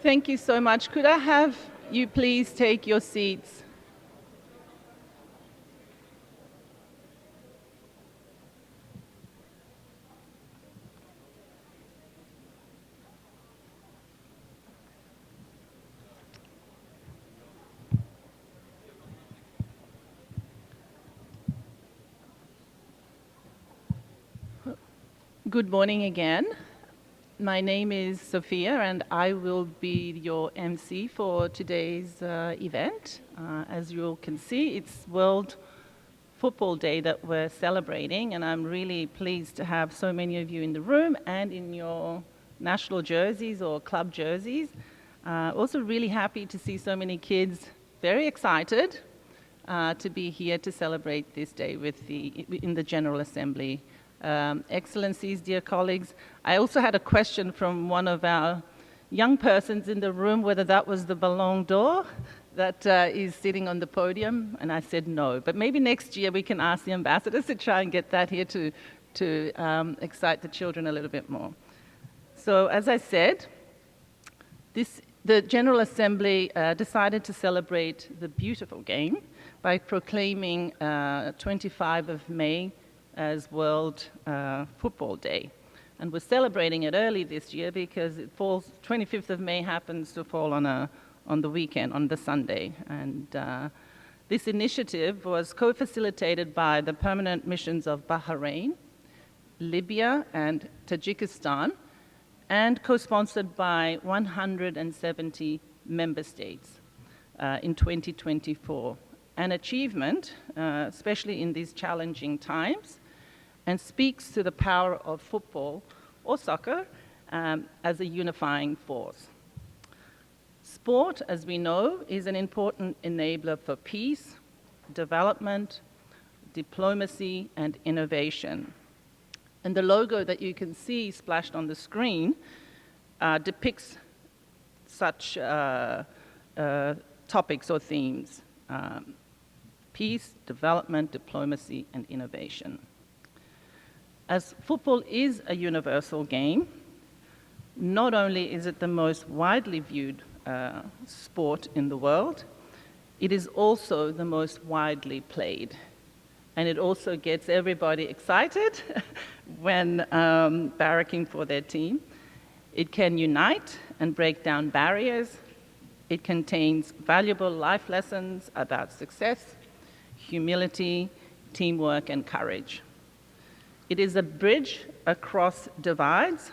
Thank you so much. Could I have you please take your seats? Good morning again. My name is Sophia and I will be your MC for today's event. As you all can see, it's World Football Day that we're celebrating, and I'm really pleased to have so many of you in the room and in your national jerseys or club jerseys. Also really happy to see so many kids very excited to be here to celebrate this day in the General Assembly. Excellencies, dear colleagues, I also had a question from one of our young persons in the room, whether that was the Ballon d'Or that is sitting on the podium, and I said no. But maybe next year we can ask the ambassadors to try and get that here to excite the children a little bit more. So as I said, the General Assembly decided to celebrate the beautiful game by proclaiming 25 of May as World Football Day. And we're celebrating it early this year because it falls, 25th of May happens to fall on the weekend, on the Sunday. And this initiative was co-facilitated by the Permanent Missions of Bahrain, Libya and Tajikistan, and co-sponsored by 170 member states in 2024. An achievement, especially in these challenging times, and speaks to the power of football or soccer as a unifying force. Sport, as we know, is an important enabler for peace, development, diplomacy, and innovation. And the logo that you can see splashed on the screen depicts such topics or themes: peace, development, diplomacy, and innovation. As football is a universal game, not only is it the most widely viewed sport in the world, it is also the most widely played. And it also gets everybody excited when barracking for their team. It can unite and break down barriers. It contains valuable life lessons about success, humility, teamwork, and courage. It is a bridge across divides,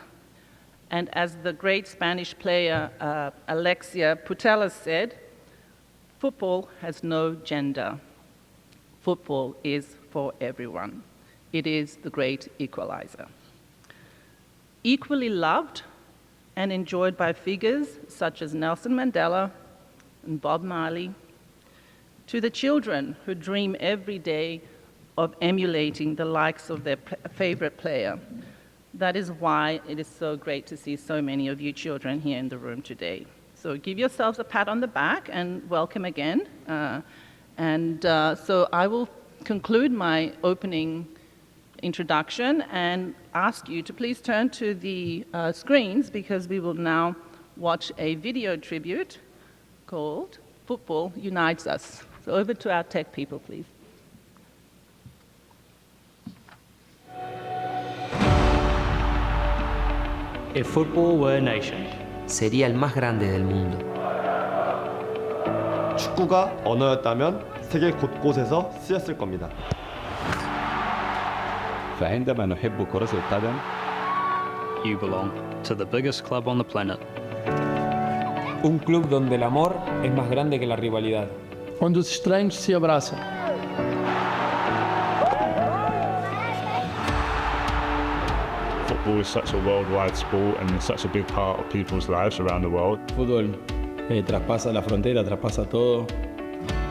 and as the great Spanish player Alexia Putellas said, football has no gender. Football is for everyone. It is the great equalizer. Equally loved and enjoyed by figures such as Nelson Mandela and Bob Marley, to the children who dream every day of emulating the likes of their favorite player. That is why it is so great to see so many of you children here in the room today. So give yourselves a pat on the back and welcome again. So I will conclude my opening introduction and ask you to please turn to the screens, because we will now watch a video tribute called Football Unites Us. So over to our tech people, please. If football were a nation, sería el más grande del mundo. 축구가 언어였다면 세계 곳곳에서 쓰였을 겁니다. فعندما نحب كرة القدم you belong to the biggest club on the planet. Un club donde el amor es más grande que la rivalidad. Onde os estranhos se abraçam. Football is such a worldwide sport and such a big part of people's lives around the world. Fútbol traspasa la frontera, traspasa todo.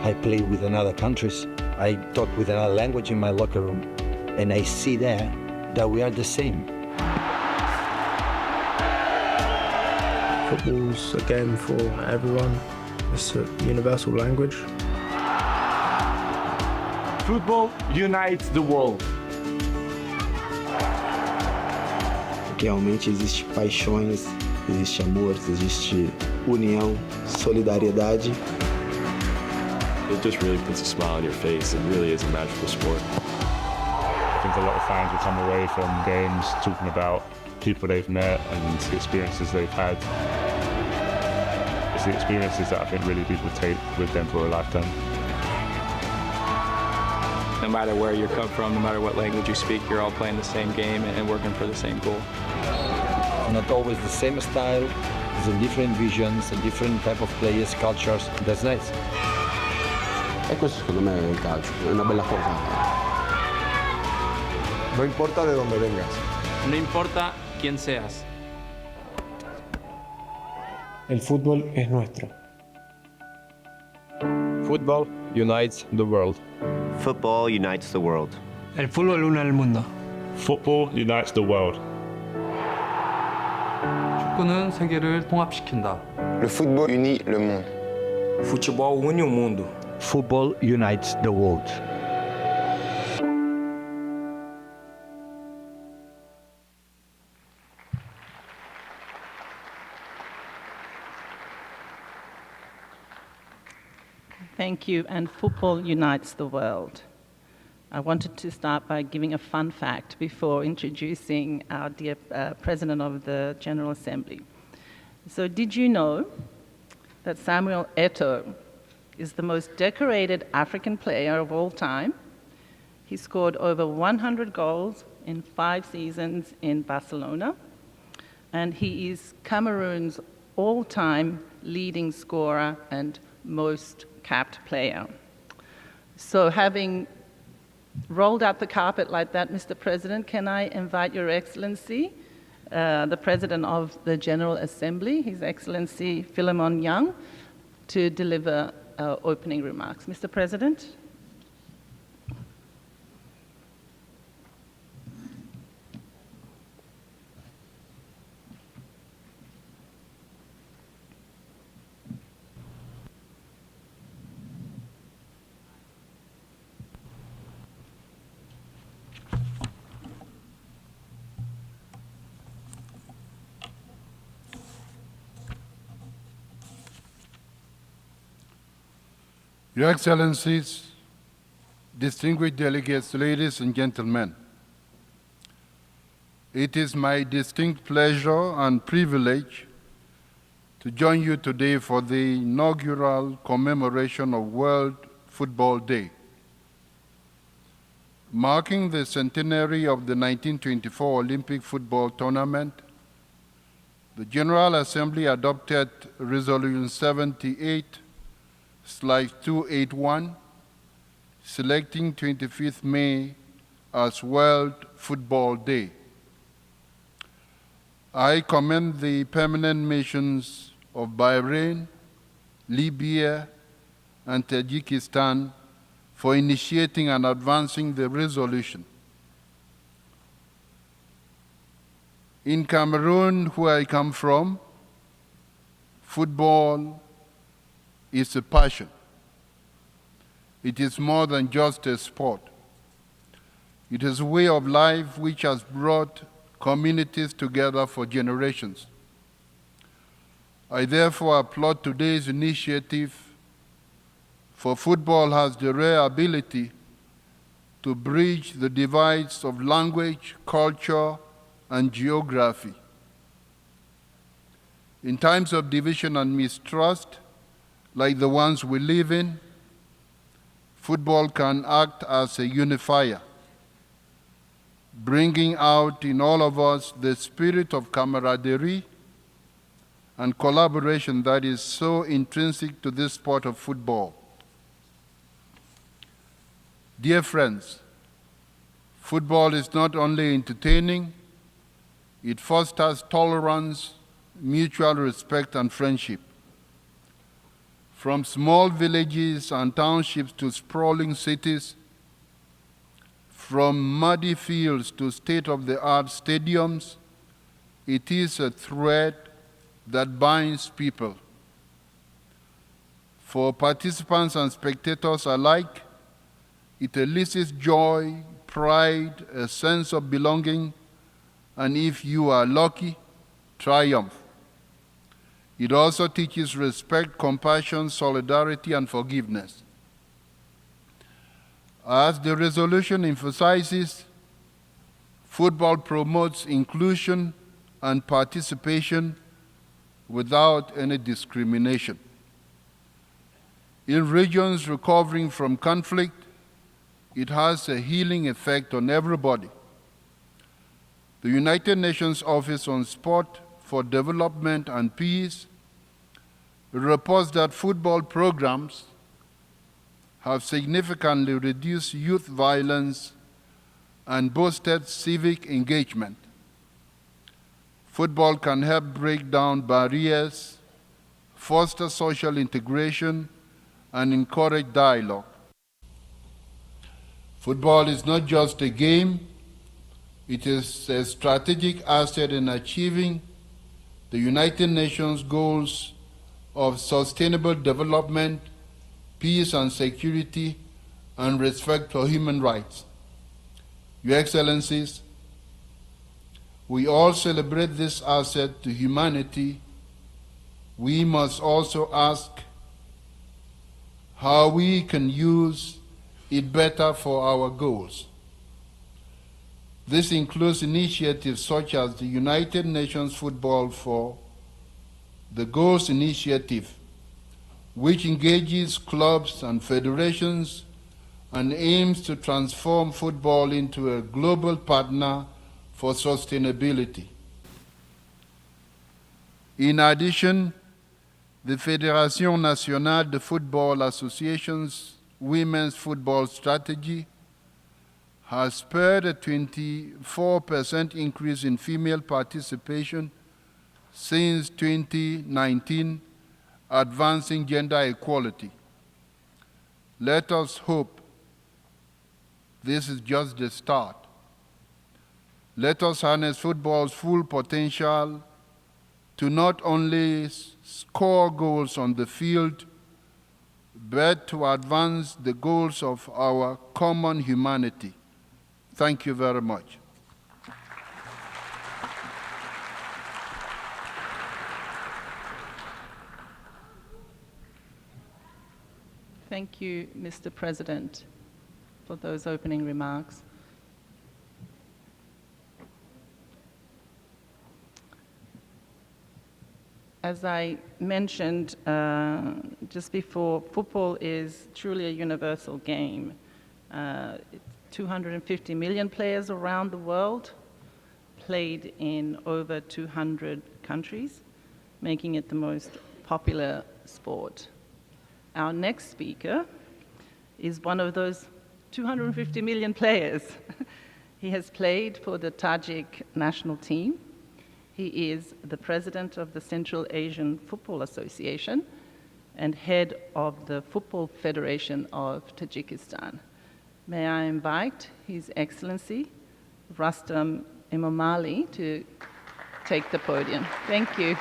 I play with other countries. I talk with another language in my locker room, and I see there that we are the same. Football's a game for everyone. It's a universal language. Football unites the world. Realmente existem paixões existe amor, existe união, solidariedade. It just really puts a smile on your face. It really is a magical sport. I think a lot of fans will come away from games talking about people they've met and the experiences they've had. It's the experiences that I think really people take with them for a lifetime. No matter where you come from, no matter what language you speak, you're all playing the same game and working for the same goal. Not always the same style, there's different visions, different type of players, cultures. That's nice. E questo secondo me è il calcio, è una bella cosa. No importa de dónde vengas. No importa quién seas. El fútbol es nuestro. Football unites the world. Football unites the world. El fútbol une el mundo. Football unites the world. 축구는 세계를 통합시킨다. Le football unit le monde. Futebol une o mundo. Football unites the world. Thank you, and football unites the world. I wanted to start by giving a fun fact before introducing our dear President of the General Assembly. So did you know that Samuel Eto'o is the most decorated African player of all time? He scored over 100 goals in 5 seasons in Barcelona, and he is Cameroon's all-time leading scorer and most capped player. So having rolled out the carpet like that, Mr. President, can I invite Your Excellency, the President of the General Assembly, His Excellency Philemon Young, to deliver our opening remarks. Mr. President. Your Excellencies, distinguished delegates, ladies and gentlemen, it is my distinct pleasure and privilege to join you today for the inaugural commemoration of World Football Day. Marking the centenary of the 1924 Olympic football tournament, the General Assembly adopted Resolution 78/281, selecting 25th May as World Football Day. I commend the Permanent Missions of Bahrain, Libya and Tajikistan for initiating and advancing the resolution. In Cameroon, where I come from, football is a passion. It is more than just a sport. It is a way of life which has brought communities together for generations. I therefore applaud today's initiative, for football has the rare ability to bridge the divides of language, culture, and geography. In times of division and mistrust, like the ones we live in, football can act as a unifier, bringing out in all of us the spirit of camaraderie and collaboration that is so intrinsic to this sport of football. Dear friends, football is not only entertaining, it fosters tolerance, mutual respect, and friendship. From small villages and townships to sprawling cities, from muddy fields to state-of-the-art stadiums, it is a thread that binds people. For participants and spectators alike, it elicits joy, pride, a sense of belonging, and if you are lucky, triumph. It also teaches respect, compassion, solidarity, and forgiveness. As the resolution emphasizes, football promotes inclusion and participation without any discrimination. In regions recovering from conflict, it has a healing effect on everybody. The United Nations Office on Sport for Development and Peace reports that football programs have significantly reduced youth violence and boosted civic engagement. Football can help break down barriers, foster social integration, and encourage dialogue. Football is not just a game, it is a strategic asset in achieving the United Nations goals of sustainable development, peace and security, and respect for human rights. Your Excellencies, we all celebrate this asset to humanity. We must also ask how we can use it better for our goals. This includes initiatives such as the United Nations Football for the Goals Initiative, which engages clubs and federations and aims to transform football into a global partner for sustainability. In addition, the Fédération Nationale de Football Association's Women's Football Strategy has spurred a 24% increase in female participation since 2019, advancing gender equality. Let us hope this is just the start. Let us harness football's full potential to not only score goals on the field, but to advance the goals of our common humanity. Thank you very much. Thank you, Mr. President, for those opening remarks. As I mentioned just before, football is truly a universal game. 250 million players around the world, played in over 200 countries, making it the most popular sport. Our next speaker is one of those 250 million players. He has played for the Tajik national team. He is the president of the Central Asian Football Association and head of the Football Federation of Tajikistan. May I invite His Excellency Rustam Emomali to take the podium. Thank you.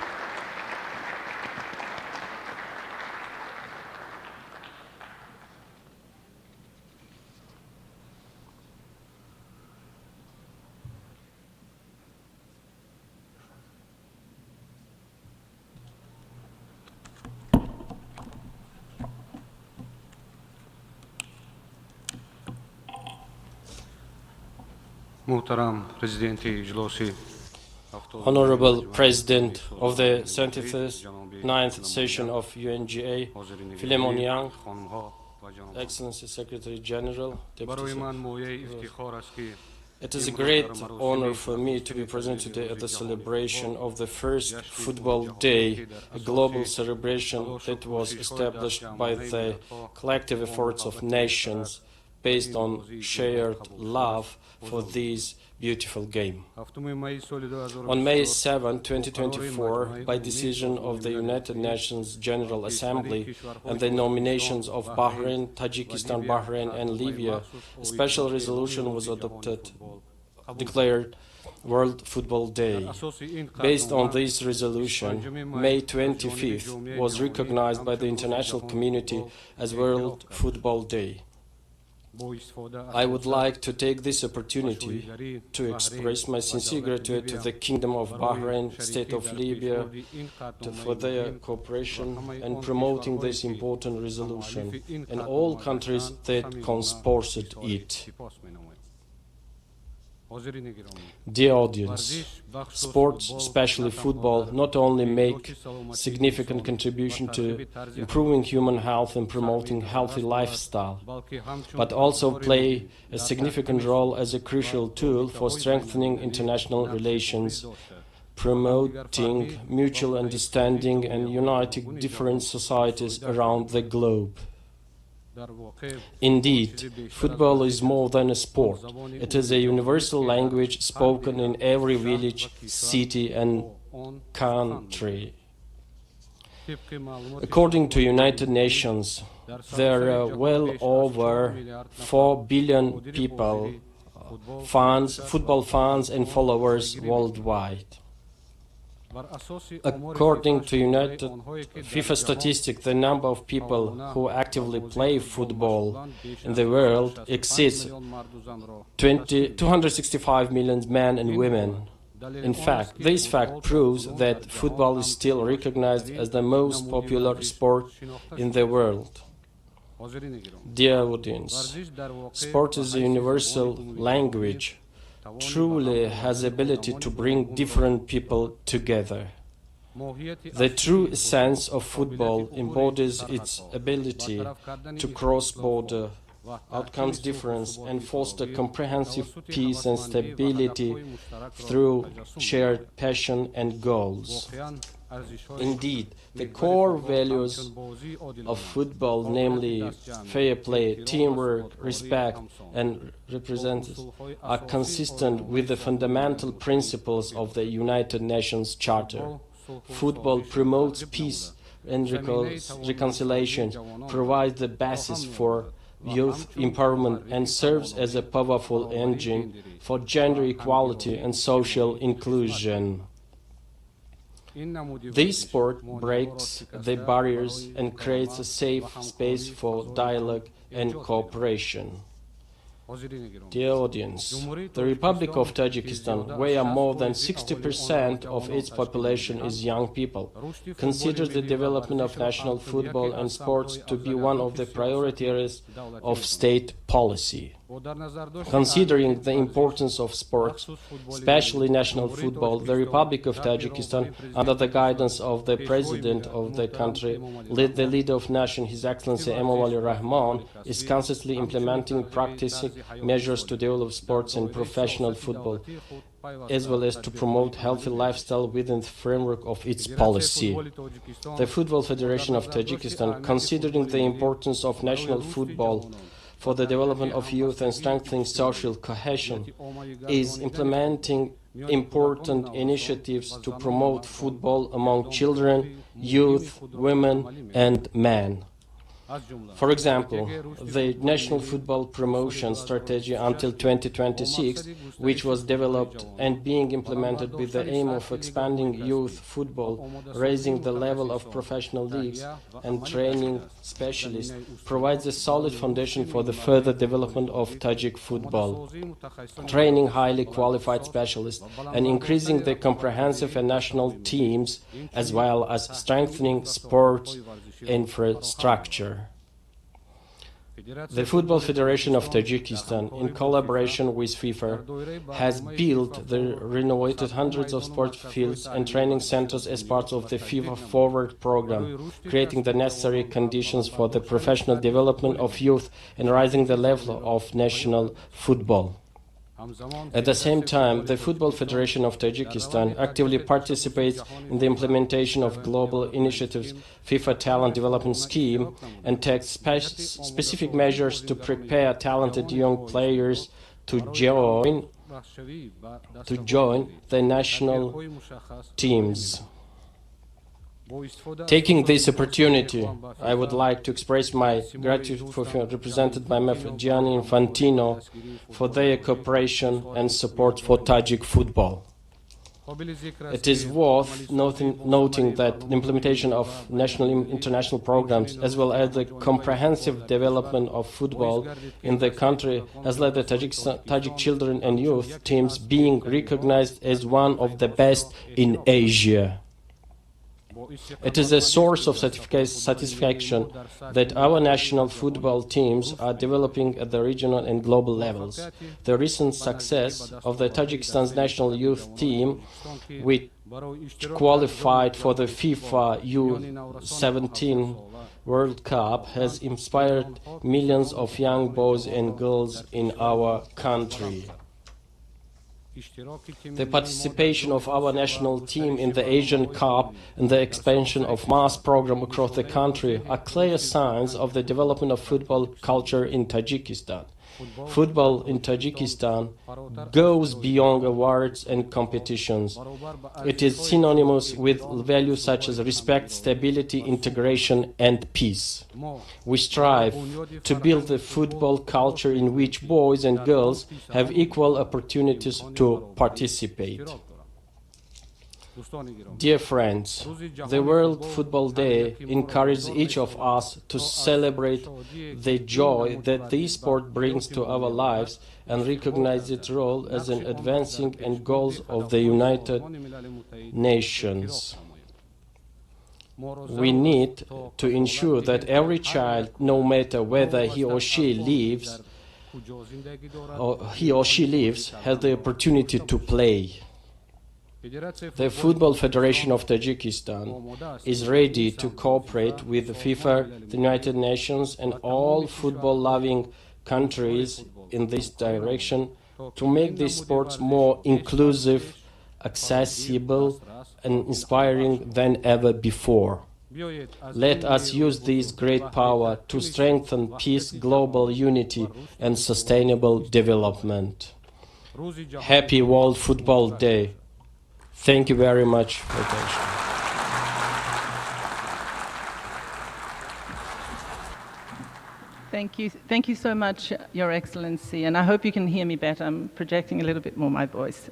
Honorable President of the 79th session of UNGA, Philemon Yang, Excellency Secretary General, Deputy Secretary. It is a great honor for me to be present today at the celebration of the first Football Day, a global celebration that was established by the collective efforts of nations based on shared love for this beautiful game. On May 7, 2024, by decision of the United Nations General Assembly and the nominations of Bahrain, Tajikistan, Bahrain and Libya, a special resolution was adopted, declared World Football Day. Based on this resolution, May 25th was recognized by the international community as World Football Day. I would like to take this opportunity to express my sincere gratitude to the Kingdom of Bahrain, State of Libya, for their cooperation and promoting this important resolution, and all countries that co-sponsored it. Dear audience, sports, especially football, not only make significant contribution to improving human health and promoting healthy lifestyle, but also play a significant role as a crucial tool for strengthening international relations, promoting mutual understanding and uniting different societies around the globe. Indeed, football is more than a sport. It is a universal language spoken in every village, city and country. According to United Nations, there are well over 4 billion people, football fans and followers worldwide. According to FIFA statistics, the number of people who actively play football in the world exceeds 265 million men and women. In fact, this fact proves that football is still recognized as the most popular sport in the world. Dear audience, sport is a universal language, truly has the ability to bring different people together. The true essence of football embodies its ability to cross border outcomes difference and foster comprehensive peace and stability through shared passion and goals. Indeed, the core values of football, namely fair play, teamwork, respect, and representativeness, are consistent with the fundamental principles of the United Nations Charter. Football promotes peace and reconciliation, provides the basis for youth empowerment, and serves as a powerful engine for gender equality and social inclusion. This sport breaks the barriers and creates a safe space for dialogue and cooperation. Dear audience, the Republic of Tajikistan, where more than 60% of its population is young people, considers the development of national football and sports to be one of the priority areas of state policy. Considering the importance of sports, especially national football, the Republic of Tajikistan, under the guidance of the President of the country, the leader of nation, His Excellency Emomali Rahman, is consistently implementing practicing measures to develop sports and professional football, as well as to promote healthy lifestyle within the framework of its policy. The Football Federation of Tajikistan, considering the importance of national football for the development of youth and strengthening social cohesion, is implementing important initiatives to promote football among children, youth, women and men. For example, the National Football Promotion Strategy until 2026, which was developed and being implemented with the aim of expanding youth football, raising the level of professional leagues and training specialists, provides a solid foundation for the further development of Tajik football. Training highly qualified specialists and increasing the comprehensive and national teams, as well as strengthening sports infrastructure. The Football Federation of Tajikistan, in collaboration with FIFA, has built the renovated hundreds of sports fields and training centers as part of the FIFA Forward program, creating the necessary conditions for the professional development of youth and raising the level of national football. At the same time, the Football Federation of Tajikistan actively participates in the implementation of global initiatives, FIFA Talent Development Scheme, and takes specific measures to prepare talented young players to join the national teams. Taking this opportunity, I would like to express my gratitude for represented by Gianni Infantino for their cooperation and support for Tajik football. It is worth noting that the implementation of national and international programs, as well as the comprehensive development of football in the country, has led the Tajik children and youth teams being recognized as one of the best in Asia. It is a source of satisfaction that our national football teams are developing at the regional and global levels. The recent success of the Tajikistan's national youth team, which qualified for the FIFA U17 World Cup, has inspired millions of young boys and girls in our country. The participation of our national team in the Asian Cup and the expansion of mass program across the country are clear signs of the development of football culture in Tajikistan. Football in Tajikistan goes beyond awards and competitions. It is synonymous with values such as respect, stability, integration, and peace. We strive to build a football culture in which boys and girls have equal opportunities to participate. Dear friends, the World Football Day encourages each of us to celebrate the joy that this sport brings to our lives and recognize its role as an advancing and goals of the United Nations. We need to ensure that every child, no matter whether he or she lives, has the opportunity to play. The Football Federation of Tajikistan is ready to cooperate with the FIFA, the United Nations, and all football-loving countries in this direction to make these sports more inclusive, accessible, and inspiring than ever before. Let us use this great power to strengthen peace, global unity, and sustainable development. Happy World Football Day! Thank you very much for attention. Thank you so much, Your Excellency, and I hope you can hear me better. I'm projecting a little bit more my voice.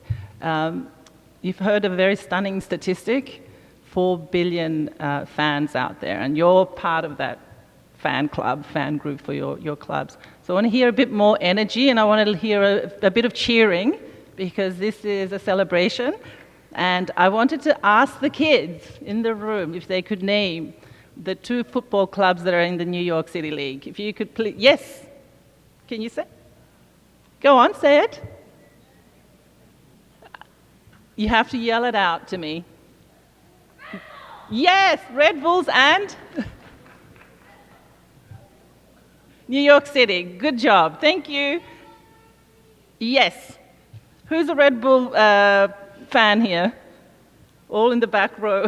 You've heard a very stunning statistic, 4 billion fans out there, and you're part of that fan group for your clubs. So I want to hear a bit more energy, and I want to hear a bit of cheering, because this is a celebration. And I wanted to ask the kids in the room if they could name the 2 football clubs that are in the New York City League. If you could please, yes? Can you say? Go on, say it. You have to yell it out to me. Yes, Red Bulls and New York City. Good job. Thank you. Yes. Who's a Red Bull fan here? All in the back row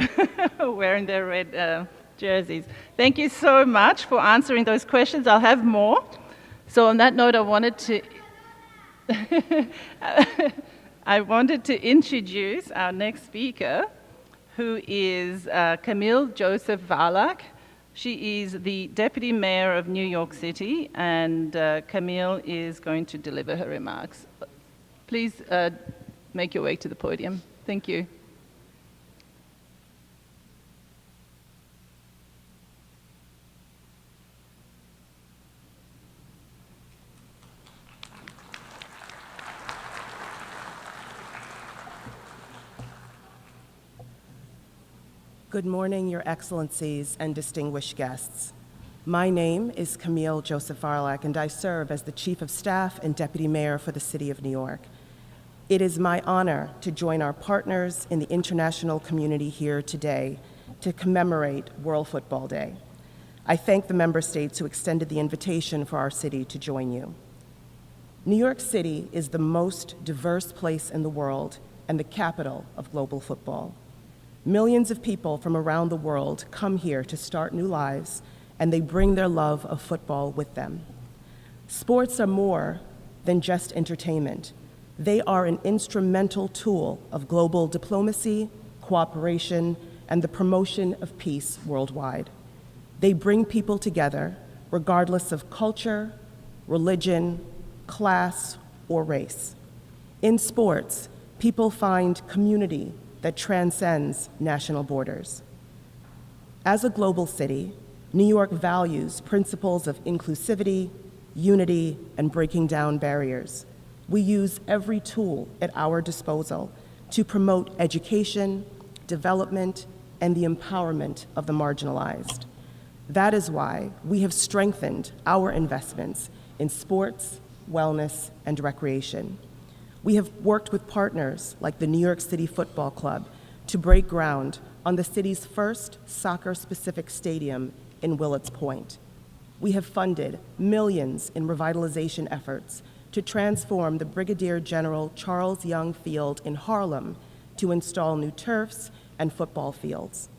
wearing their red jerseys. Thank you so much for answering those questions. I'll have more. So on that note, I wanted to introduce our next speaker, who is Camille Joseph Varlak. She is the Deputy Mayor of New York City, and Camille is going to deliver her remarks. Please make your way to the podium. Thank you. Good morning, Your Excellencies and distinguished guests. My name is Camille Joseph Varlak, and I serve as the Chief of Staff and Deputy Mayor for the City of New York. It is my honor to join our partners in the international community here today to commemorate World Football Day. I thank the member states who extended the invitation for our city to join you. New York City is the most diverse place in the world and the capital of global football. Millions of people from around the world come here to start new lives, and they bring their love of football with them. Sports are more than just entertainment. They are an instrumental tool of global diplomacy, cooperation, and the promotion of peace worldwide. They bring people together, regardless of culture, religion, class, or race. In sports, People find community that transcends national borders. As a global city, New York values principles of inclusivity, unity, and breaking down barriers. We use every tool at our disposal to promote education, development, and the empowerment of the marginalized. That is why we have strengthened our investments in sports, wellness, and recreation. We have worked with partners like the New York City Football Club to break ground on the city's first soccer-specific stadium in Willets Point. We have funded millions in revitalization efforts to transform the Brigadier General Charles Young Field in Harlem to install new turfs and football fields.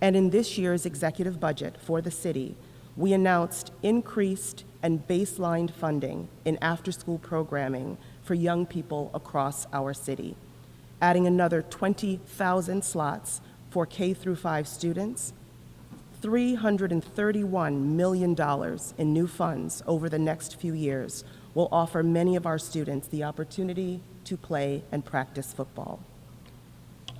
And in this year's executive budget for the city, we announced increased and baseline funding in after-school programming for young people across our city, adding another 20,000 slots for K-5 students, $331 million in new funds over the next few years will offer many of our students the opportunity to play and practice football.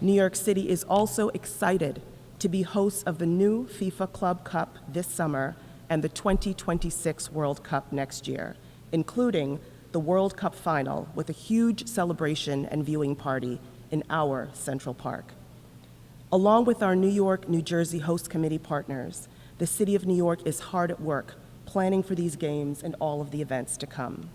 New York City is also excited to be hosts of the new FIFA Club Cup this summer and the 2026 World Cup next year, including the World Cup final with a huge celebration and viewing party in our Central Park. Along with our New York, New Jersey host committee partners, the City of New York is hard at work planning for these games and all of the events to come.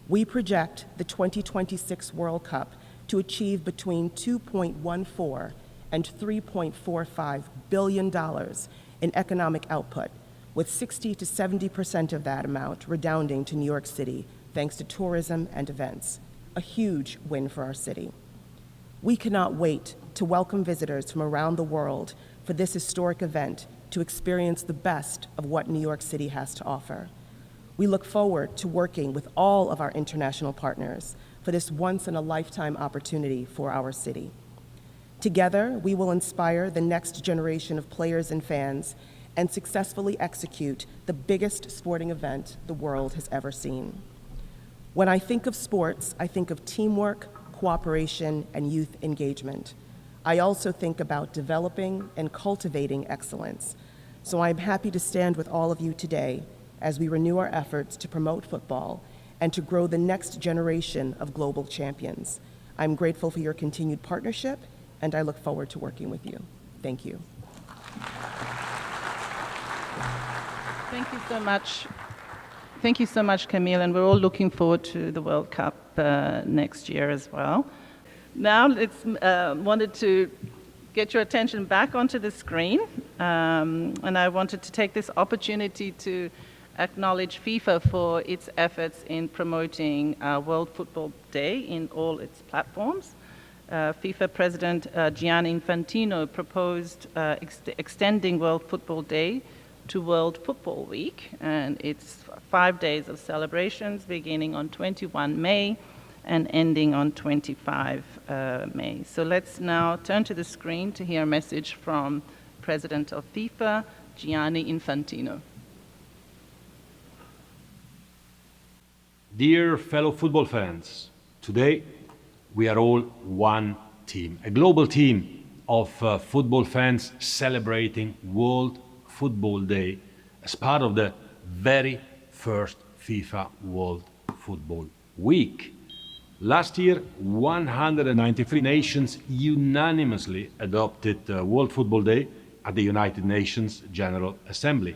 We project the 2026 World Cup to achieve between $2.14 and $3.45 billion in economic output, with 60 to 70% of that amount redounding to New York City thanks to tourism and events, a huge win for our city. We cannot wait to welcome visitors from around the world for this historic event to experience the best of what New York City has to offer. We look forward to working with all of our international partners for this once-in-a-lifetime opportunity for our city. Together, we will inspire the next generation of players and fans and successfully execute the biggest sporting event the world has ever seen. When I think of sports, I think of teamwork, cooperation, and youth engagement. I also think about developing and cultivating excellence. So I'm happy to stand with all of you today as we renew our efforts to promote football and to grow the next generation of global champions. I'm grateful for your continued partnership, and I look forward to working with you. Thank you. Thank you so much. Thank you so much, Camille, and we're all looking forward to the World Cup next year as well. Now, let's wanted to get your attention back onto the screen, and I wanted to take this opportunity to acknowledge FIFA for its efforts in promoting World Football Day in all its platforms. FIFA President Gianni Infantino proposed extending World Football Day to World Football Week, and it's 5 days of celebrations beginning on 21 May and ending on 25 May. So let's now turn to the screen to hear a message from President of FIFA, Gianni Infantino. Dear fellow football fans, today we are all one team, a global team of football fans celebrating World Football Day as part of the very first FIFA World Football Week. Last year, 193 nations unanimously adopted World Football Day at the United Nations General Assembly.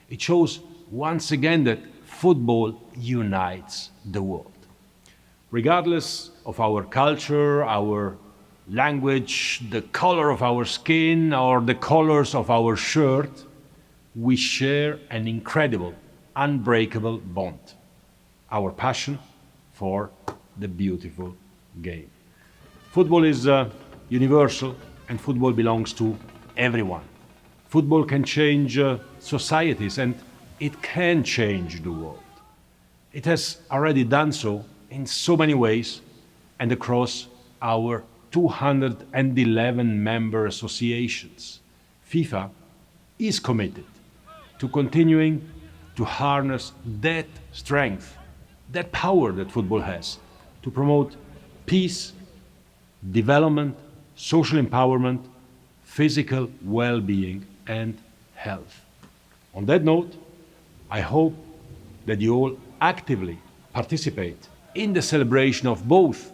It shows once again that football unites the world. Regardless of our culture, our language, the color of our skin, or the colors of our shirt, we share an incredible, unbreakable bond, our passion for the beautiful game. Football is universal, and football belongs to everyone. Football can change societies, and it can change the world. It has already done so in so many ways and across our 211 member associations. FIFA is committed to continuing to harness that strength, that power that football has, to promote peace, development, social empowerment, physical well-being, and health. On that note, I hope that you all actively participate in the celebration of both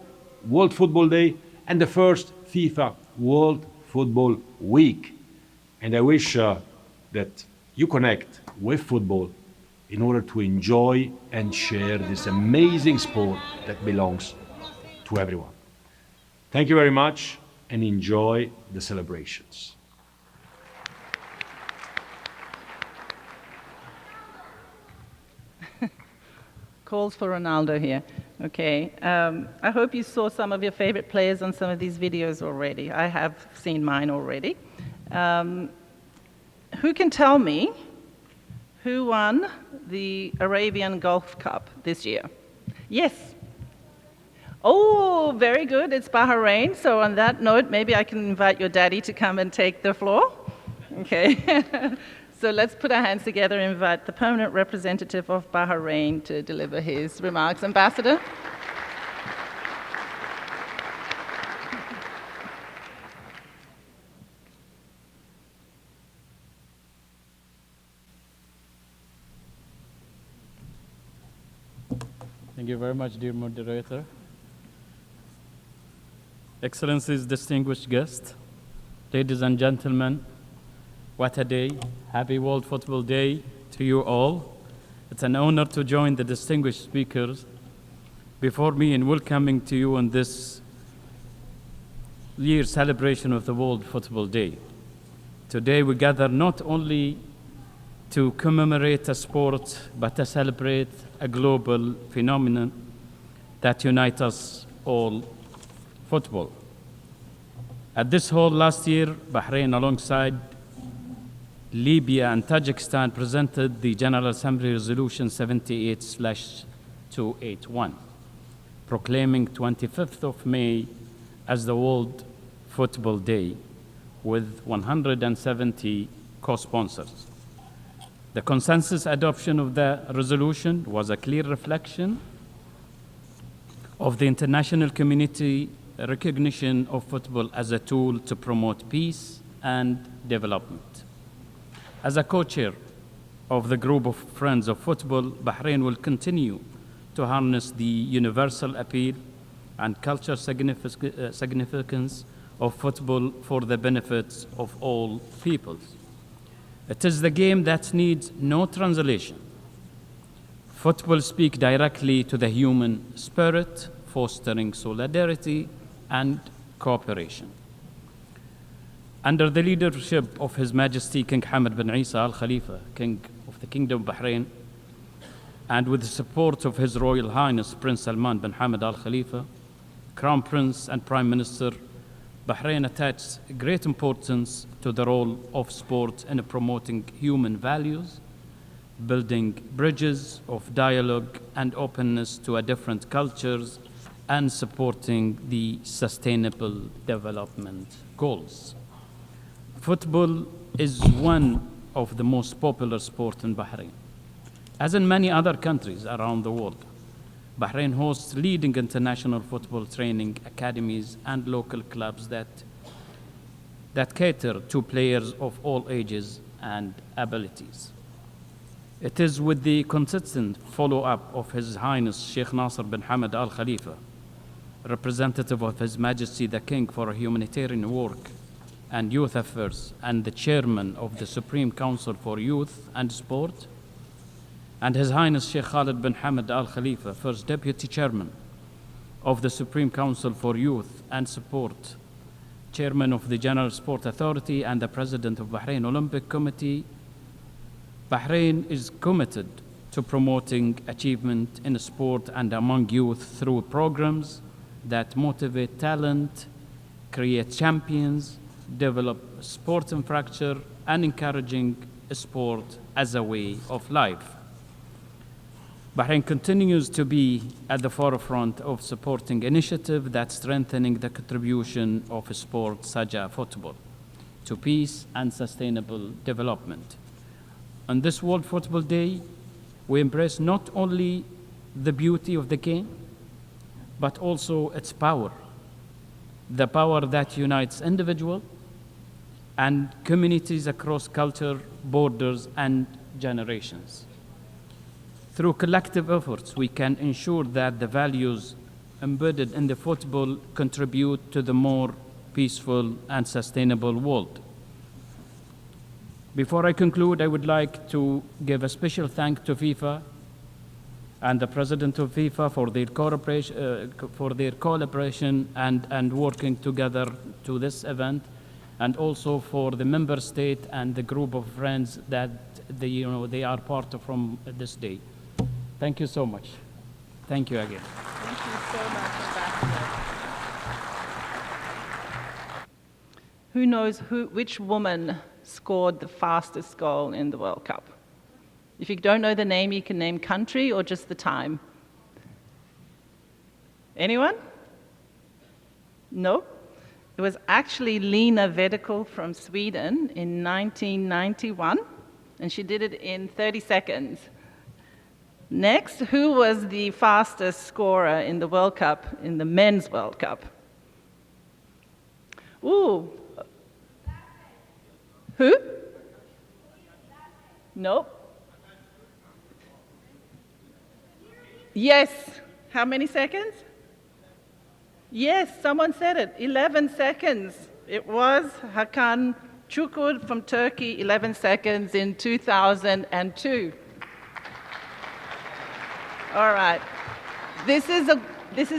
World Football Day and the first FIFA World Football Week. And I wish that you connect with football in order to enjoy and share this amazing sport that belongs to everyone. Thank you very much and enjoy the celebrations. Calls for Ronaldo here. Okay. I hope you saw some of your favorite players on some of these videos already. I have seen mine already. Who can tell me who won the Arabian Gulf Cup this year? Yes. Oh, very good. It's Bahrain. So on that note, maybe I can invite your daddy to come and take the floor. Okay. So let's put our hands together and invite the permanent representative of Bahrain to deliver his remarks. Ambassador. Thank you very much, dear moderator. Excellencies, distinguished guests, ladies and gentlemen, what a day. Happy World Football Day to you all. It's an honor to join the distinguished speakers before me in welcoming to you on this year's celebration of the World Football Day. Today we gather not only to commemorate a sport, but to celebrate a global phenomenon that unites us all, football. At this hall last year, Bahrain, alongside Libya and Tajikistan, presented the General Assembly Resolution 78/281, proclaiming 25th of May as the World Football Day, with 170 co-sponsors. The consensus adoption of the resolution was a clear reflection of the international community recognition of football as a tool to promote peace and development. As a co-chair of the group of Friends of Football, Bahrain will continue to harness the universal appeal and cultural significance of football for the benefits of all peoples. It is the game that needs no translation. Football speaks directly to the human spirit, fostering solidarity and cooperation. Under the leadership of His Majesty King Hamad bin Isa Al Khalifa, King of the Kingdom of Bahrain, and with the support of His Royal Highness Prince Salman bin Hamad Al Khalifa, Crown Prince and Prime Minister, Bahrain attaches great importance to the role of sport in promoting human values, building bridges of dialogue and openness to different cultures, and supporting the sustainable development goals. Football is one of the most popular sports in Bahrain. As in many other countries around the world, Bahrain hosts leading international football training academies and local clubs that cater to players of all ages and abilities. It is with the consistent follow-up of His Highness Sheikh Nasser bin Hamad Al Khalifa, representative of His Majesty the King for Humanitarian Work and Youth Affairs, and the Chairman of the Supreme Council for Youth and Sport, and His Highness Sheikh Khalid bin Hamad Al Khalifa, First Deputy Chairman of the Supreme Council for Youth and Sport, Chairman of the General Sport Authority, and the President of Bahrain Olympic Committee. Bahrain is committed to promoting achievement in sport and among youth through programs that motivate talent, create champions, develop sport infrastructure, and encouraging sport as a way of life. Bahrain continues to be at the forefront of supporting initiatives that strengthening the contribution of sports such as football to peace and sustainable development. On this World Football Day, we embrace not only the beauty of the game, but also its power. the power that unites individuals and communities across culture, borders, and generations. Through collective efforts, we can ensure that the values embedded in the football contribute to the more peaceful and sustainable world. Before I conclude, I would like to give a special thanks to FIFA and the president of FIFA for their collaboration and working together to this event, and also for the member state and the group of friends that they are part of from this day. Thank you so much. Thank you again. Thank you so much, Ambassador. Who knows which woman scored the fastest goal in the World Cup? If you don't know the name, you can name country or just the time. Anyone? No? It was actually Lena Vedekul from Sweden in 1991, and she did it in 30 seconds. Next, who was the fastest scorer in the World Cup, in the Men's World Cup? Ooh. Who? Nope. Yes. How many seconds? Yes, someone said it. 11 seconds. It was Hakan Çukur from Turkey, 11 seconds in 2002. All right. This is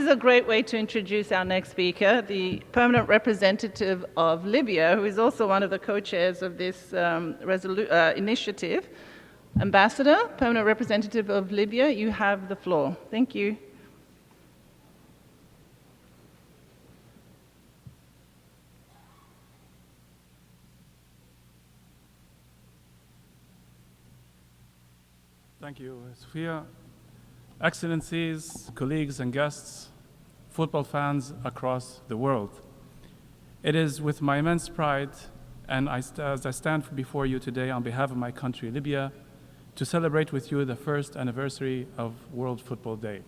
a great way to introduce our next speaker, the permanent representative of Libya, who is also one of the co-chairs of this initiative. Ambassador, permanent representative of Libya, you have the floor. Thank you. Thank you, Sophia. Excellencies, colleagues and guests, football fans across the world. It is with my immense pride, and as I stand before you today on behalf of my country, Libya, to celebrate with you the first anniversary of World Football Day.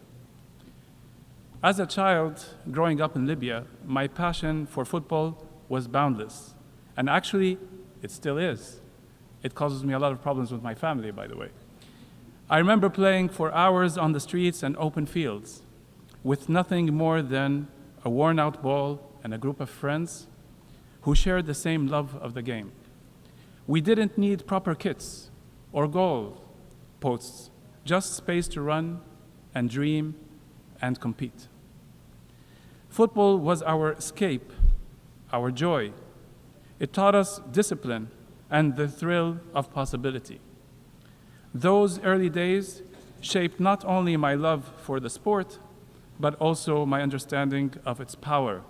As a child growing up in Libya, my passion for football was boundless, and actually, it still is. It causes me a lot of problems with my family, by the way. I remember playing for hours on the streets and open fields with nothing more than a worn-out ball and a group of friends who shared the same love of the game. We didn't need proper kits or goal posts, just space to run and dream and compete. Football was our escape, our joy. It taught us discipline and the thrill of possibility. Those early days shaped not only my love for the sport, but also my understanding of its power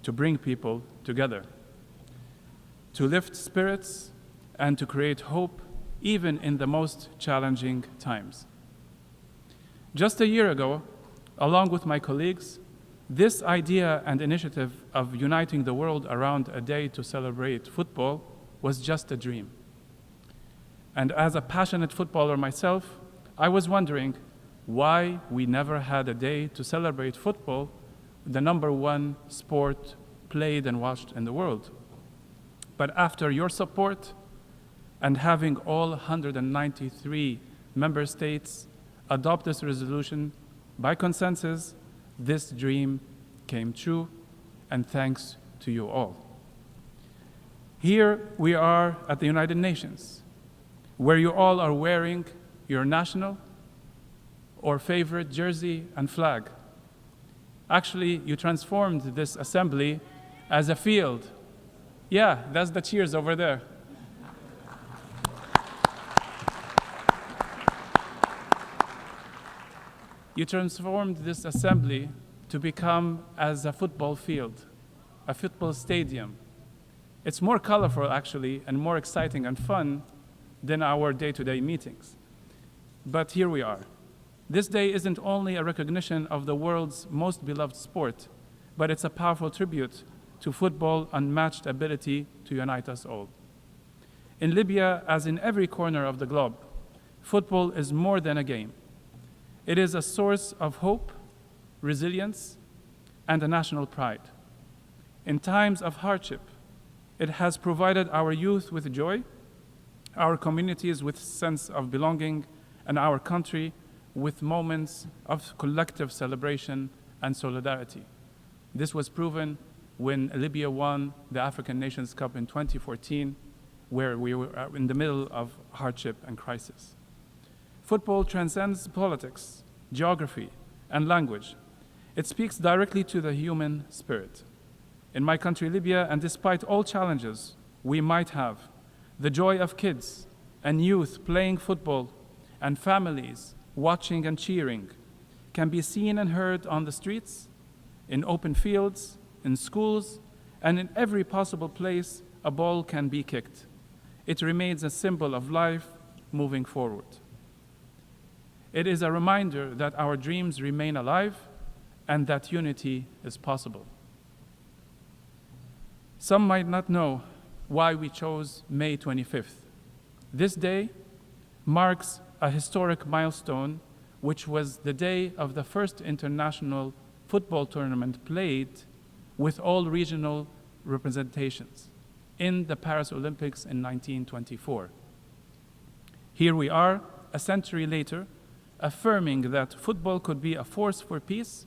to bring people together, to lift spirits, and to create hope even in the most challenging times. Just a year ago, along with my colleagues, this idea and initiative of uniting the world around a day to celebrate football was just a dream. And as a passionate footballer myself, I was wondering why we never had a day to celebrate football, the #1 sport played and watched in the world. But after your support and having all 193 member states adopt this resolution by consensus, this dream came true, and thanks to you all. Here we are at the United Nations, where you all are wearing your national or favorite jersey and flag. Actually, you transformed this assembly as a field. Yeah, that's the cheers over there. You transformed this assembly to become as a football field, a football stadium. It's more colorful, actually, and more exciting and fun than our day-to-day meetings. But here we are. This day isn't only a recognition of the world's most beloved sport, but it's a powerful tribute to football's unmatched ability to unite us all. In Libya, as in every corner of the globe, football is more than a game. It is a source of hope, resilience, and a national pride. In times of hardship, it has provided our youth with joy, our communities with sense of belonging, and our country with moments of collective celebration and solidarity. This was proven when Libya won the African Nations Cup in 2014, where we were in the middle of hardship and crisis. Football transcends politics, geography, and language. It speaks directly to the human spirit. In my country, Libya, and despite all challenges we might have, the joy of kids and youth playing football and families watching and cheering can be seen and heard on the streets, in open fields, in schools, and in every possible place a ball can be kicked. It remains a symbol of life moving forward. It is a reminder that our dreams remain alive and that unity is possible. Some might not know why we chose May 25th. This day marks a historic milestone, which was the day of the first international football tournament played with all regional representations in the Paris Olympics in 1924. Here we are, a century later, affirming that football could be a force for peace,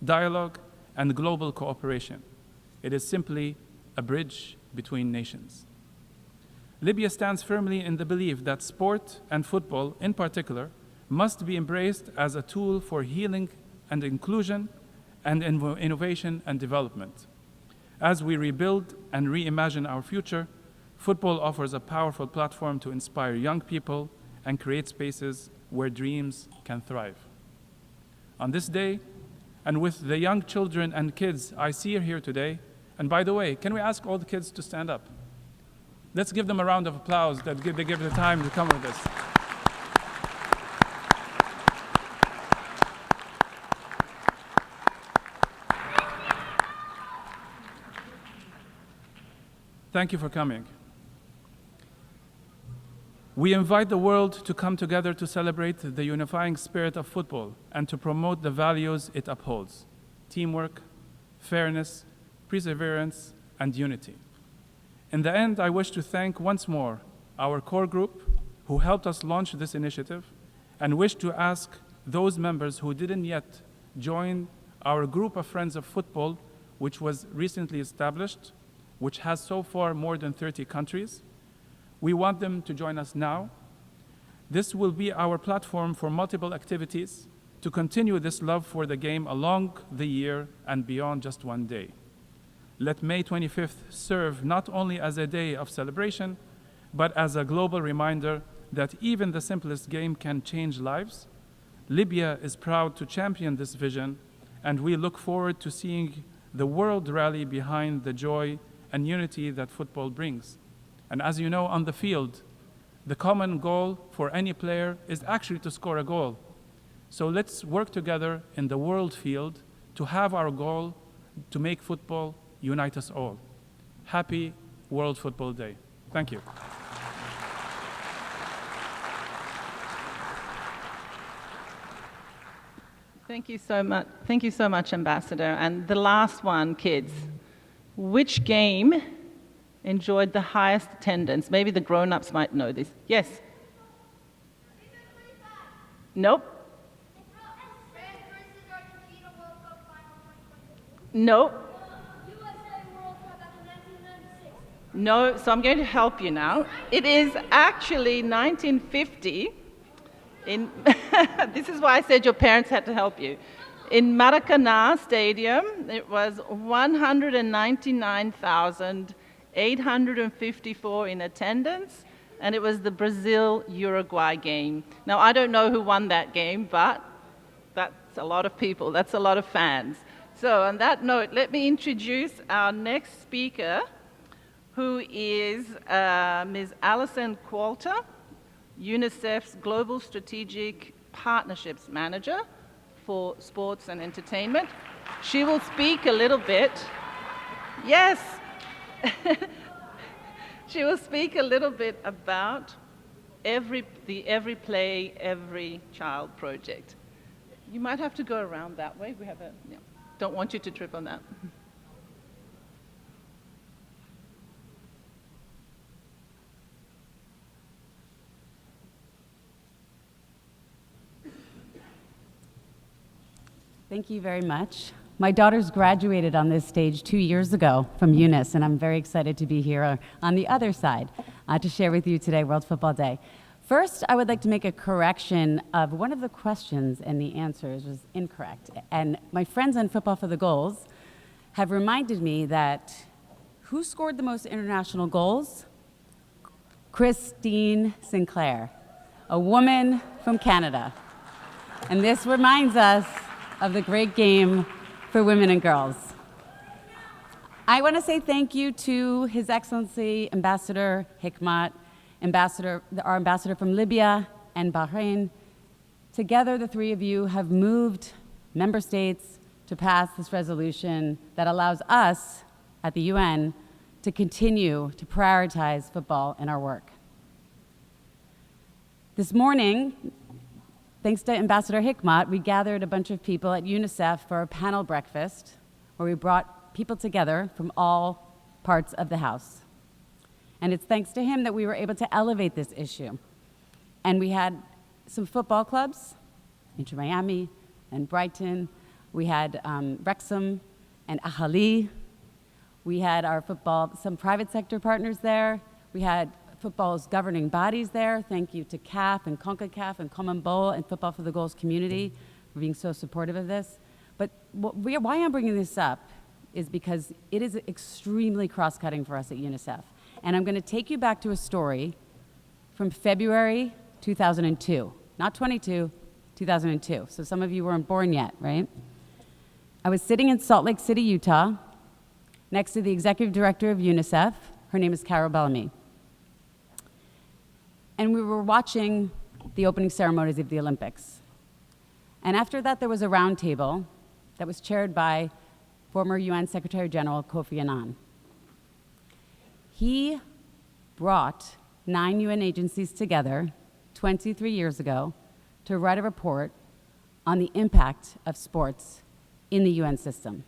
dialogue, and global cooperation. It is simply a bridge between nations. Libya stands firmly in the belief that sport, and football in particular, must be embraced as a tool for healing and inclusion and innovation and development. As we rebuild and reimagine our future, football offers a powerful platform to inspire young people and create spaces where dreams can thrive. On this day, and with the young children and kids I see here today, and by the way, can we ask all the kids to stand up? Let's give them a round of applause that they give the time to come with us. Thank you for coming. We invite the world to come together to celebrate the unifying spirit of football and to promote the values it upholds: teamwork, fairness, perseverance, and unity. In the end, I wish to thank once more our core group who helped us launch this initiative, and wish to ask those members who didn't yet join our group of Friends of Football, which was recently established, which has so far more than 30 countries. We want them to join us now. This will be our platform for multiple activities to continue this love for the game along the year and beyond just one day. Let May 25th serve not only as a day of celebration, but as a global reminder that even the simplest game can change lives. Libya is proud to champion this vision, and we look forward to seeing the world rally behind the joy and unity that football brings. And as you know, on the field, the common goal for any player is actually to score a goal. So let's work together in the world field to have our goal to make football unite us all. Happy World Football Day. Thank you. Thank you so much. Thank you so much, Ambassador. And the last one, kids. Which game enjoyed the highest attendance? Maybe the grown-ups might know this. Yes? Nope. Nope. No, so I'm going to help you now. It is actually 1950. This is why I said your parents had to help you. In Maracanã Stadium, it was 199,854 in attendance, and it was the Brazil-Uruguay game. Now, I don't know who won that game, but that's a lot of people. That's a lot of fans. So on that note, let me introduce our next speaker, who is Ms. Alison Qualter, UNICEF's Global Strategic Partnerships Manager for Sports and Entertainment. She will speak a little bit. Yes. She will speak a little bit about the Every Play, Every Child project. You might have to go around that way. We have a, yeah. Don't want you to trip on that. Thank you very much. My daughters graduated on this stage 2 years ago from Eunice, and I'm very excited to be here on the other side to share with you today World Football Day. First, I would like to make a correction of one of the questions, and the answers was incorrect. And my friends on Football for the Goals have reminded me that who scored the most international goals? Christine Sinclair, a woman from Canada. And this reminds us of the great game for women and girls. I want to say thank you to His Excellency Ambassador Hikmat, our ambassador from Libya and Bahrain. Together, the three of you have moved member states to pass this resolution that allows us at the UN to continue to prioritize football in our work. This morning, thanks to Ambassador Hikmat, we gathered a bunch of people at UNICEF for a panel breakfast where we brought people together from all parts of the House. And it's thanks to him that we were able to elevate this issue. And we had some football clubs, Inter Miami and Brighton. We had Wrexham and Ahali. We had some private sector partners there. We had football's governing bodies there. Thank you to CAF and CONCACAF and CONMEBOL and Football for the Goals community for being so supportive of this. But why I'm bringing this up is because it is extremely cross-cutting for us at UNICEF. And I'm going to take you back to a story from February 2002, not 22, 2002. So some of you weren't born yet, right? I was sitting in Salt Lake City, Utah, next to the executive director of UNICEF. Her name is Carol Bellamy. And we were watching the opening ceremonies of the Olympics. And after that, there was a round table that was chaired by former UN Secretary General Kofi Annan. He brought 9 UN agencies together 23 years ago to write a report on the impact of sports in the UN system.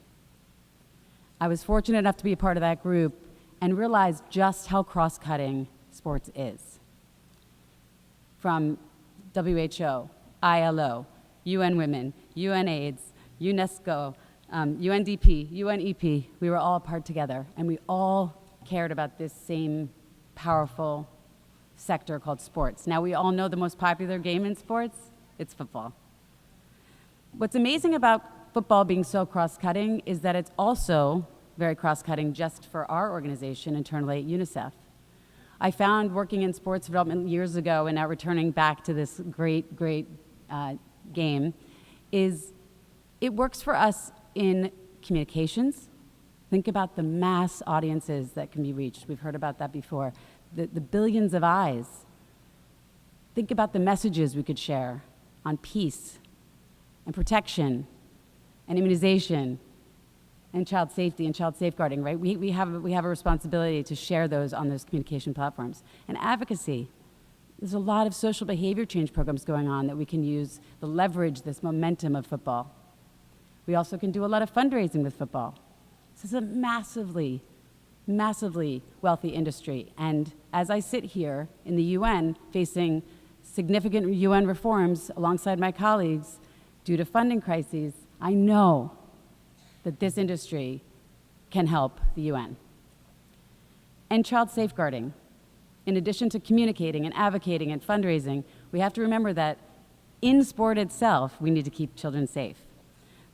I was fortunate enough to be a part of that group and realized just how cross-cutting sports is. From WHO, ILO, UN Women, UNAIDS, UNESCO, UNDP, UNEP, we were all a part together, and we all cared about this same powerful sector called sports. Now, we all know the most popular game in sports, it's football. What's amazing about football being so cross-cutting is that it's also very cross-cutting just for our organization internally at UNICEF. I found working in sports development years ago and now returning back to this great game is it works for us in communications. Think about the mass audiences that can be reached. We've heard about that before. The billions of eyes. Think about the messages we could share on peace and protection and immunization and child safety and child safeguarding, right? We have a responsibility to share those on those communication platforms. And advocacy. There's a lot of social behavior change programs going on that we can use to leverage this momentum of football. We also can do a lot of fundraising with football. This is a massively, massively wealthy industry. And as I sit here in the UN facing significant UN reforms alongside my colleagues due to funding crises, I know that this industry can help the UN. And child safeguarding. In addition to communicating and advocating and fundraising, we have to remember that in sport itself, we need to keep children safe.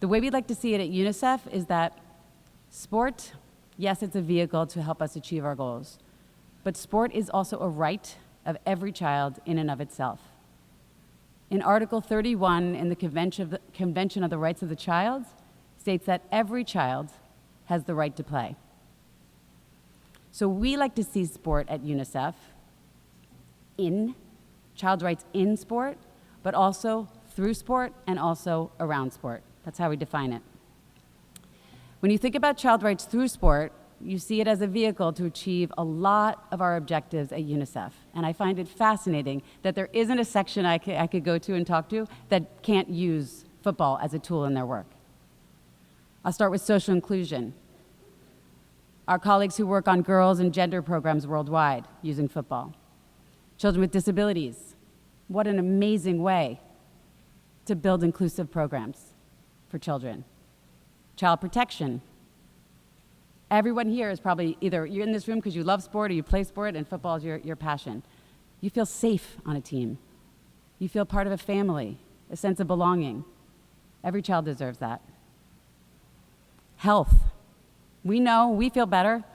The way we'd like to see it at UNICEF is that sport, yes, it's a vehicle to help us achieve our goals, but sport is also a right of every child in and of itself. In Article 31 in the Convention of the Rights of the Child states that every child has the right to play. So we like to see sport at UNICEF in child rights in sport, but also through sport and also around sport. That's how we define it. When you think about child rights through sport, you see it as a vehicle to achieve a lot of our objectives at UNICEF. And I find it fascinating that there isn't a section I could go to and talk to that can't use football as a tool in their work. I'll start with social inclusion. Our colleagues who work on girls and gender programs worldwide using football. Children with disabilities. What an amazing way to build inclusive programs for children. Child protection. Everyone here is probably either you're in this room because you love sport or you play sport and football is your passion. You feel safe on a team. You feel part of a family, a sense of belonging. Every child deserves that. Health. We know, we feel better.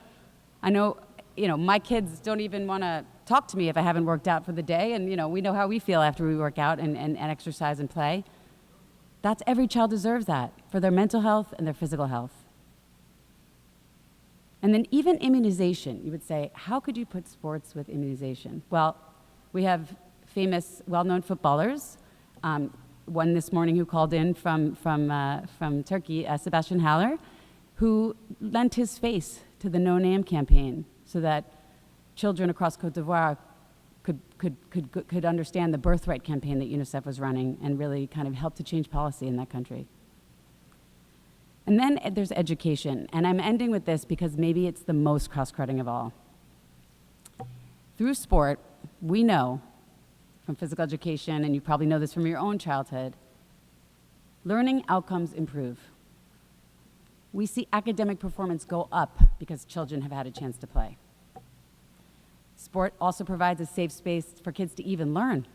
I know, my kids don't even want to talk to me if I haven't worked out for the day, and we know how we feel after we work out and exercise and play. That's every child deserves that for their mental health and their physical health. And then even immunization, you would say, how could you put sports with immunization? Well, we have famous, well-known footballers. One this morning who called in from Turkey, Sebastian Haller, who lent his face to the No Name campaign so that children across Cote d'Ivoire could understand the birthright campaign that UNICEF was running and really kind of help to change policy in that country. And then there's education, and I'm ending with this because maybe it's the most cross-cutting of all. Through sport, we know from physical education, and you probably know this from your own childhood, learning outcomes improve. We see academic performance go up because children have had a chance to play. Sport also provides a safe space for kids to even learn.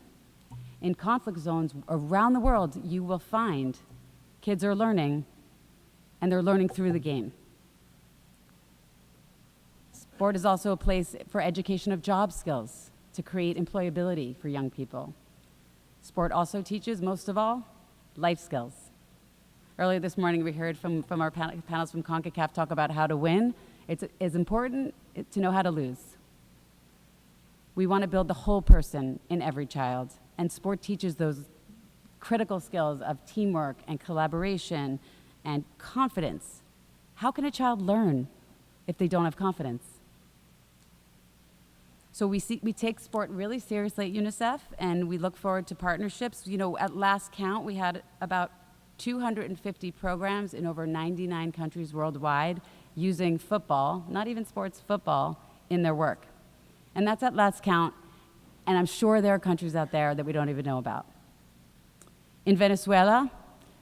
In conflict zones around the world, you will find kids are learning, and they're learning through the game. Sport is also a place for education of job skills to create employability for young people. Sport also teaches, most of all, life skills. Earlier this morning, we heard from our panelists from CONCACAF talk about how to win. It's important to know how to lose. We want to build the whole person in every child, and sport teaches those critical skills of teamwork and collaboration and confidence. How can a child learn if they don't have confidence? So we take sport really seriously at UNICEF, and we look forward to partnerships. At last count, we had about 250 programs in over 99 countries worldwide using football, not even sports, football, in their work. And that's at last count, and I'm sure there are countries out there that we don't even know about. In Venezuela,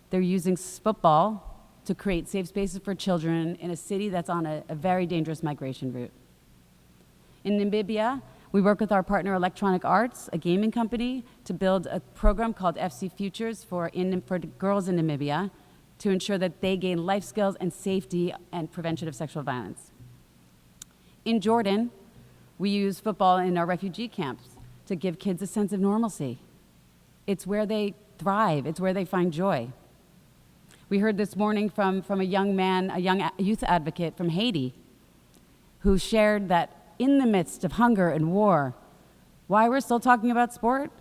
they're using football to create safe spaces for children in a city that's on a very dangerous migration route. In Namibia, we work with our partner Electronic Arts, a gaming company, to build a program called FC Futures for girls in Namibia to ensure that they gain life skills and safety and prevention of sexual violence. In Jordan, we use football in our refugee camps to give kids a sense of normalcy. It's where they thrive, it's where they find joy. We heard this morning from a young man, a young youth advocate from Haiti, who shared that in the midst of hunger and war, why we're still talking about sport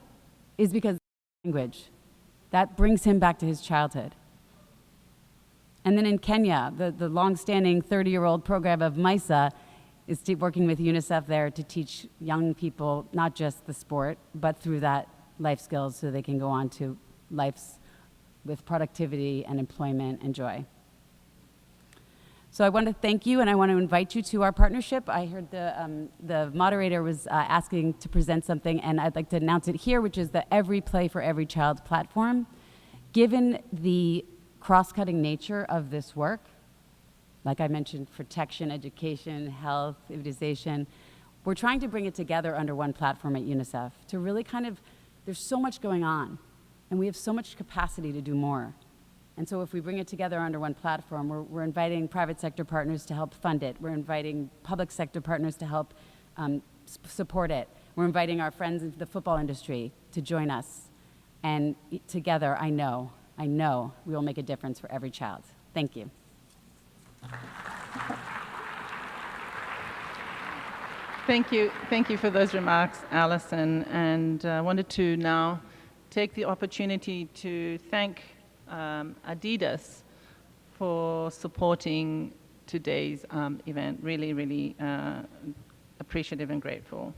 is because language. That brings him back to his childhood. And then in Kenya, the long-standing 30-year-old program of MISA is working with UNICEF there to teach young people not just the sport, but through that life skills so they can go on to lives with productivity and employment and joy. So I want to thank you, and I want to invite you to our partnership. I heard the moderator was asking to present something, and I'd like to announce it here, which is the Every Play for Every Child platform. Given the cross-cutting nature of this work, like I mentioned, protection, education, health, immunization, we're trying to bring it together under one platform at UNICEF to really there's so much going on, and we have so much capacity to do more. And so if we bring it together under one platform, we're inviting private sector partners to help fund it. We're inviting public sector partners to help support it. We're inviting our friends in the football industry to join us. And together, I know we will make a difference for every child. Thank you. Thank you for those remarks, Alison. And I wanted to now take the opportunity to thank Adidas for supporting today's event. Really, really appreciative and grateful.